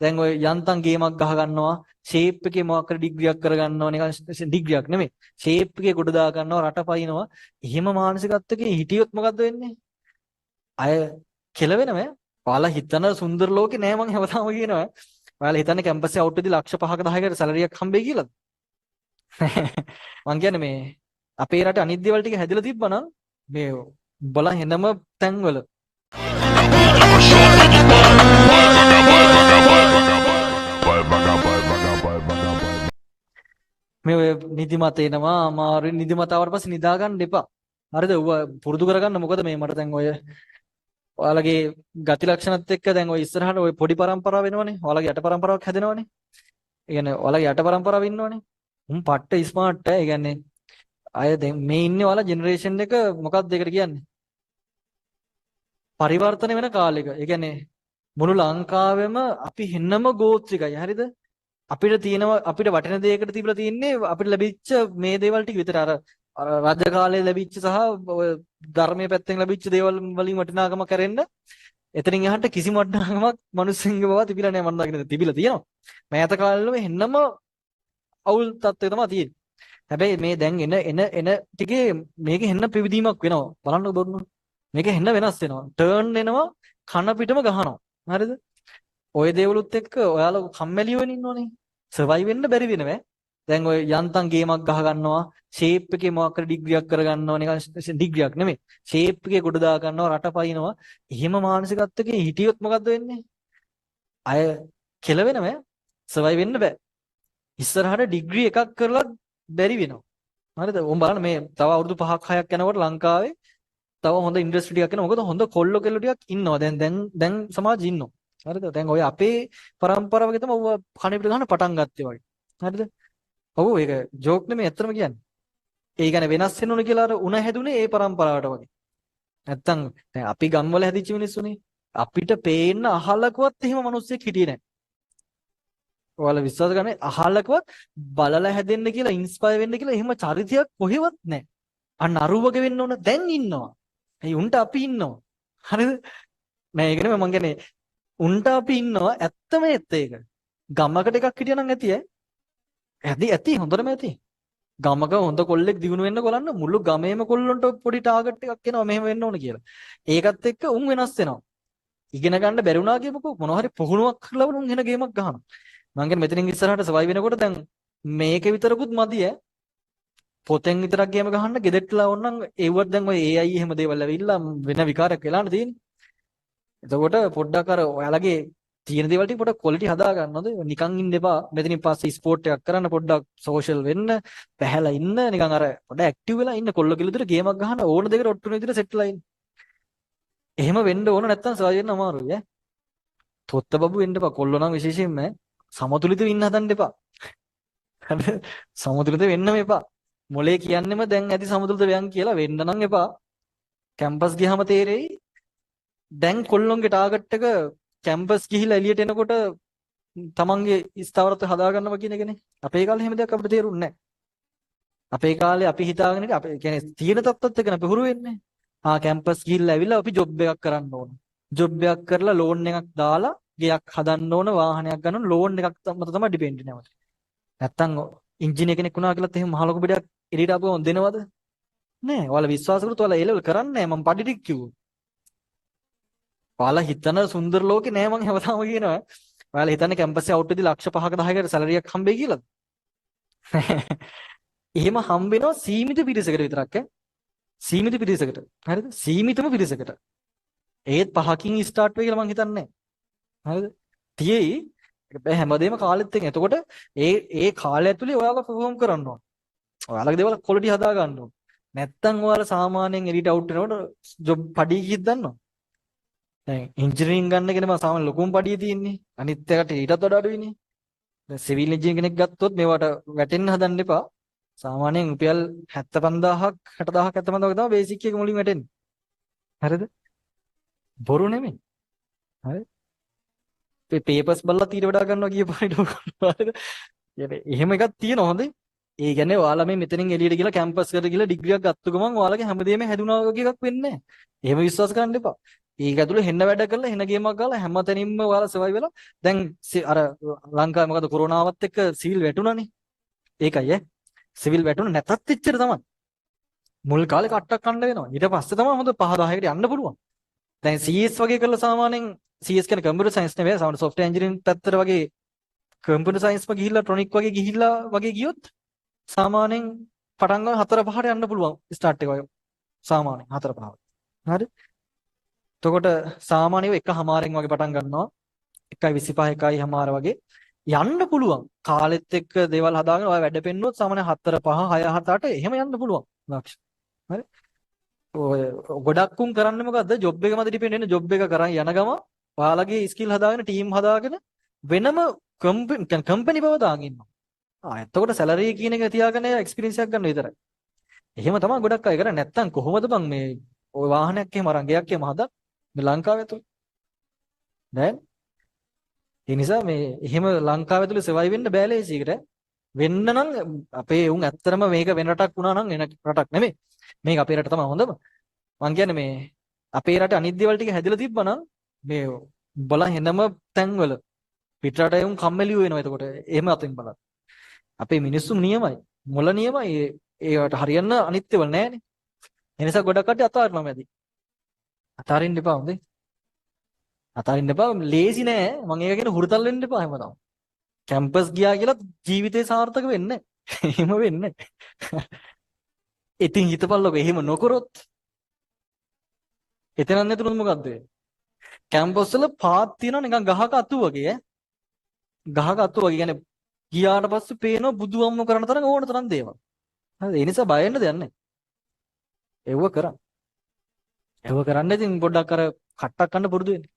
දැන් ඔය යන්තම් ගේමක් ගහ ගන්නවා ෂේප් එකේ මොකක් හරි ඩිග්‍රියක් කර ගන්නවා නිකන් ඩිග්‍රියක් නෙමෙයි ෂේප් එකේ ගොඩ දා ගන්නවා රට පයින්නවා එහෙම මානසිකත්වයකින් හිටියොත් මොකද්ද වෙන්නේ අය කෙලවෙනම ඔයාලා හිතන සුන්දර ලෝකේ නෑ මං හැමදාම කියනවා ඔයාලා හිතන්නේ කැම්පස් එකේ අවුට් වෙදි ලක්ෂ 5ක 10කට සැලරියක් හම්බෙයි කියලාද මං කියන්නේ මේ අපේ රටේ අනිත් දේවල් ටික හැදලා තිබ්බනම් මේ බලන් එනම තැන්වල මේ ඔය නිදිමත එනවා අමාරු නිදිමත ආවට පස්සේ නිදා ගන්න එපා. හරිද? ඌව පුරුදු කරගන්න. මොකද මේ මට දැන් ඔය ඔයාලගේ ගති ලක්ෂණත් එක්ක දැන් ඔය ඉස්සරහට ඔය පොඩි પરම්පරාව වෙනවනේ. ඔයාලගේ යට પરම්පරාවක් හැදෙනවනේ. ඒ කියන්නේ ඔයාලගේ යට પરම්පරාව ඉන්නවනේ. උන් පට්ට ස්මාර්ට් ඒ කියන්නේ අය දැන් මේ ඉන්නේ ඔයාලා ජෙනරේෂන් එක මොකක්ද ඒකට කියන්නේ? පරිවර්තන වෙන කාලෙක. ඒ කියන්නේ මුළු ලංකාවෙම අපි හෙන්නම ගෝත්‍රිකයි. හරිද? අපිට තියෙනවා අපිට වටින දෙයකට තිබිලා තියෙන්නේ අපිට ලැබිච්ච මේ දේවල් ටික විතර අර රජ කාලේ ලැබිච්ච සහ ඔය ධර්මයේ පැත්තෙන් ලැබිච්ච දේවල් වලින් වටිනාකම කරෙන්න එතනින් එහාට කිසිම වටිනාකමක් මිනිස්සුන්ගේ බව තිබිලා නැහැ මම දකින්න තිබිලා තියෙනවා මෑත කාලෙම හෙන්නම අවුල් තත්ත්වය තමයි තියෙන්නේ හැබැයි මේ දැන් එන ටිකේ මේකේ හෙන්න පිවිදීමක් වෙනවා බලන්න බොන්න මේක හෙන්න වෙනස් වෙනවා ටර්න් එනවා කන පිටම ගහනවා හරිද ඔය දේවලුත් එක්ක ඔයාලා කම්මැලි වෙන්න ඉන්නෝනේ සර්වයිව් වෙන්න බැරි වෙනවෑ දැන් ඔය යන්තම් ගේමක් ගහ ගන්නවා ෂේප් එකේ මොකක් හරි ඩිග්‍රියක් කර ගන්නවා නිකන් ඩිග්‍රියක් නෙමෙයි ෂේප් එකේ ගොඩ දා ගන්නවා රට පයින්නවා එහෙම මානසිකත්වයකින් හිටියොත් මොකද්ද වෙන්නේ අය කෙලවෙනවෑ සර්වයිව් වෙන්න බෑ ඉස්සරහට ඩිග්‍රී එකක් කරලා බැරි වෙනවා හරිද උඹ බලන්න මේ තව අවුරුදු 5ක් 6ක් යනකොට ලංකාවේ තව හොඳ ඉන්ඩස්ට්‍රි ටිකක් එනවා මොකද හොඳ කොල්ලෝ කෙල්ලෝ ටිකක් ඉන්නවා දැන් සමාජෙ ඉන්නවා හරිද දැන් ඔය අපේ પરම්පරාවගේ තමයි ඔය කණේ පිට ගන්න පටන් ගත්තේ වගේ හරිද ඔව් ඒක ජෝක් නෙමෙයි ඇත්තම කියන්නේ ඒ කියන්නේ වෙනස් වෙන්න ඕන කියලා අර උණ හැදුනේ ඒ પરම්පරාවට වගේ නැත්තම් දැන් අපි ගම්වල හැදිච්ච මිනිස්සුනේ අපිට පේන්න අහලකවත් එහෙම මිනිස්සෙක් හිටියේ නැහැ ඔයාලා විශ්වාස කරන්නේ අහලකවත් බලලා හැදෙන්න කියලා ඉන්ස්පයර් වෙන්න කියලා එහෙම චරිතයක් කොහෙවත් නැහැ අන්න අරුවගේ වෙන්න ඕන දැන් ඉන්නවා ඒ උන්ට අපි ඉන්නවා හරිද නෑ ඒක නෙමෙයි මං කියන්නේ උන්ට අපි ඉන්නවා ඇත්තම ඇත්ත ඒක. ගමකට එකක් හිටියනම් ඇති ඇති හොඳටම ඇති. ගමක හොඳ කොල්ලෙක් දිනු වෙන්න කොලන්න මුළු ගමේම කොල්ලොන්ට පොඩි ටාගට් එකක් එනවා මෙහෙම වෙන්න ඕන කියලා. ඒකත් එක්ක උන් වෙනස් වෙනවා. ඉගෙන ගන්න බැරි වුණා කියපකෝ මොනවා හරි පුහුණුවක් කරලා උන් එන ගේමක් ගහනවා. මං කියන්නේ මෙතනින් ඉස්සරහට සවයි වෙනකොට දැන් මේක විතරකුත් මදි පොතෙන් විතරක් ගේම ගහන්න ගෙදෙට්ටලා ඕනනම් ඒවත් දැන් ඔය AI එහෙම දේවල් ඇවිල්ලා වෙන විකාරයක් වෙලානේ තියෙන්නේ. එතකොට පොඩ්ඩක් අර ඔයාලගේ තියෙන දේවල් ටික පොඩ්ඩක් ක්වොලිටි හදා ගන්නවද නිකන් ඉන්න එපා මෙතනින් පස්සේ ස්පෝර්ට් එකක් කරන්න පොඩ්ඩක් සෝෂල් වෙන්න පැහැලා ඉන්න නිකන් අර පොඩ්ඩක් ඇක්ටිව් වෙලා ඉන්න කොල්ල කිලු විතර ගේමක් ගහන ඕන දෙයකට ඔට්ටු වෙන විදිහට සෙට්ලා ඉන්න එහෙම වෙන්න ඕන නැත්තම් සවායි වෙන්න අමාරුයි තොත්ත බබු වෙන්න එපා කොල්ලෝ නම් විශේෂයෙන්ම සමතුලිතව ඉන්න හදන්න එපා සමතුලිත වෙන්නම එපා මොලේ කියන්නෙම දැන් ඇති සමතුලිත වෙයන් කියලා වෙන්න නම් එපා කැම්පස් ගියාම තේරෙයි දැන් කොල්ලොන්ගේ ටාගට් එක කැම්පස් ගිහිලා එළියට එනකොට තමන්ගේ ස්ථාවරත්වය හදා ගන්නවා කියන එකනේ. අපේ කාලේ එහෙම දෙයක් අපිට තේරුන්නේ නැහැ. අපේ කාලේ අපි හිතාගෙන ඉන්නේ අපේ කියන්නේ තියෙන තත්ත්වත් එක්ක අපි හුරු වෙන්නේ. කැම්පස් ගිහිල්ලා ඇවිල්ලා අපි ජොබ් එකක් කරන්න ඕන. ජොබ් එකක් කරලා ලෝන් එකක් දාලා ගෙයක් හදන්න ඕන වාහනයක් ගන්න ඕන ලෝන් එකක් මත තමයි ඩිපෙන්ඩ් වෙන්නේ. නැත්තම් ඉංජිනේර කෙනෙක් වුණා කියලාත් එහෙම මහ ලොකු බෙඩයක් එළියට ආපුවම දෙනවද? නෑ. ඔයාලා විශ්වාස කරොත් ඔයාලා ඒ ලෙවල් කරන්නේ නෑ මම පඩි ටික කිව්වා. ඔයාලා හිතන සුන්දර ලෝකේ නෑ මං හැමදාම කියනවා. ඔයාලා හිතන්නේ කැම්පස් එකේ අවුට් වෙදි ලක්ෂ 5ක 10කට සැලරියක් හම්බෙයි කියලාද? එහෙම හම්බ වෙනවා සීමිත පිරිසකට විතරක් සීමිත පිරිසකට. හරිද? සීමිතම පිරිසකට. ඒත් 5කින් ස්ටාර්ට් වෙයි කියලා මං හිතන්නේ නෑ. හරිද? තියෙයි ඒක හැමදේම කාලෙත් එක්ක. එතකොට ඒ කාලය ඇතුලේ ඔයාලා පර්ෆෝම් කරන්න ඕන. ඔයාලගේ දේවල් ක්වොලිටි හදා ගන්න ඕන. නැත්තම් ඔයාලා සාමාන්‍යයෙන් එඩිට් අවුට් වෙනකොට ජොබ් පඩි කීයද දන්නවද? දැන් ඉන්ජිනියරින් ගන්න කෙනා මම සාමාන්‍ය ලොකුම පඩිය තියෙන්නේ. අනිත් එකට ඊටත් වඩා අඩුයිනේ. දැන් සිවිල් ඉන්ජිනියර් කෙනෙක් ගත්තොත් මේවට වැටෙන්න හදන්න එපා. සාමාන්‍යයෙන් රුපියල් 75000ක් 60000ක් 75000ක් තමයි බේසික් එක මුලින් වැටෙන්නේ. හරිද? බොරු නෙමෙයි. හරි? මේ පේපර්ස් බලලා ඊට වඩා ගන්නවා කියපාරට හරිද? එහෙම එකක් තියෙනවා හොඳේ. ඒ කියන්නේ ඔයාලා මේ මෙතනින් එළියට ගිහලා කැම්පස් එකට ගිහලා ඩිග්‍රියක් ගත්ත ගමන් ඔයාලගේ හැමදේම හැදුනා වගේ එකක් වෙන්නේ නැහැ. එහෙම විශ්වාස කරන්න එපා. ඒක ඇතුලේ හෙන්න වැඩ කරලා හෙන ගේමක් ගාලා හැමතැනින්ම ඔයාලා සර්වයිව් වෙලා දැන් අර ලංකාවේ මොකද කොරෝනාවත් එක්ක සිවිල් වැටුණානේ. ඒකයි සිවිල් වැටුණ නැතත් එච්චර තමයි. මුල් කාලේ කට්ටක් කන්න වෙනවා. ඊට පස්සේ තමයි හොඳ 5-10කට යන්න පුළුවන්. දැන් CS වගේ කරලා සාමාන්‍යයෙන් CS කියන්නේ කම්පියුටර් සයන්ස් නෙවෙයි සාමාන්‍ය සොෆ්ට්වෙයාර් එන්ජිනියරින් පැත්තට වගේ කම්පියුටර් සයන්ස්ම ගිහිල්ලා ට්‍රොනික් වගේ ගිහිල්ලා වගේ ගියොත් සාමාන්‍යයෙන් පටන් ගන්න 4-5ට යන්න පුළුවන් ස්ටාර්ට් එක වගේ සාමාන්‍යයෙන් 4-5. හරි. එතකොට සාමාන්‍යව එකමාරෙන් වගේ පටන් ගන්නවා 1.25 1.5 වගේ යන්න පුළුවන්. කාලෙත් එක්ක දේවල් හදාගෙන ඔය වැඩ පෙන්නුවොත් සාමාන්‍ය 4 5 6 7 8 එහෙම යන්න පුළුවන්. ලක්ෂ. හරි. ඔය ගොඩක් උන් කරන්නේ මොකද්ද? ජොබ් එක මත ඩිපෙන්ඩ් වෙන ජොබ් එක කරන් යන ගම ඔයාලගේ ස්කිල් හදාගෙන ටීම් හදාගෙන වෙනම කම්පැනි බව දාගෙන ඉන්නවා. එතකොට සැලරි කියන එක තියාගෙන එක්ස්පීරියන්ස් එකක් ගන්න විතරයි. එහෙම තමයි ගොඩක් අය කරන්නේ. නැත්තම් කොහොමද බං මේ ඔය වාහනයක් එහෙම අරන් ගයක් එහෙම හදා මේ ලංකාවේ ඇතුළේ නෑ. ඒ නිසා මේ එහෙම ලංකාව ඇතුලේ සර්වයිව් වෙන්න බෑ ලේසියකට. වෙන්න නම් අපේ උන් ඇත්තටම මේක වෙන රටක් වුණා නම් වෙන රටක් නෙමෙයි. මේක අපේ රට තමයි හොඳම. මං කියන්නේ මේ අපේ රටේ අනිත් දේවල් ටික හැදිලා තිබ්බනම් මේ බලන් එනම තැන්වල පිට රටේ උන් කම්මැලි වෙනවා. එතකොට එහෙම අතින් බලන්න. අපේ මිනිස්සු නියමයි. මොළ නියමයි. ඒවට හරියන්න අනිත් ඒවල් නෑනේ. ඒ නිසා ගොඩක් කට්ටිය අතාරිනවා මැදි. අතාරින්න එපා හොඳේ. අතාරින්න එපා. ලේසි නෑ. මම ඒක කියන හුරතල් වෙන්න එපා හැමදාම. කැම්පස් ගියා කියලා ජීවිතේ සාර්ථක වෙන්නේ නැහැ. එහෙම වෙන්නේ නැහැ. ඉතින් හිතපල්ලකො එහෙම නොකරොත් එතනන් නැතුනොත් මොකද්ද වෙන්නේ? කැම්පස් වල පාත් තියෙනවා නිකන් ගහක අතු වගේ ඈ. ගහක අතු වගේ. කියන්නේ ගියාට පස්සේ පේනවා බුදුවම්ම කරන තරම් ඕන තරම් දේවල්. හරිද? ඒ නිසා බය වෙන්න දෙයක් නැහැ. ඒව කරා. ඒව කරන්න ඉතින් පොඩ්ඩක් අර කට්ටක් කන්න පුරුදු වෙන්න.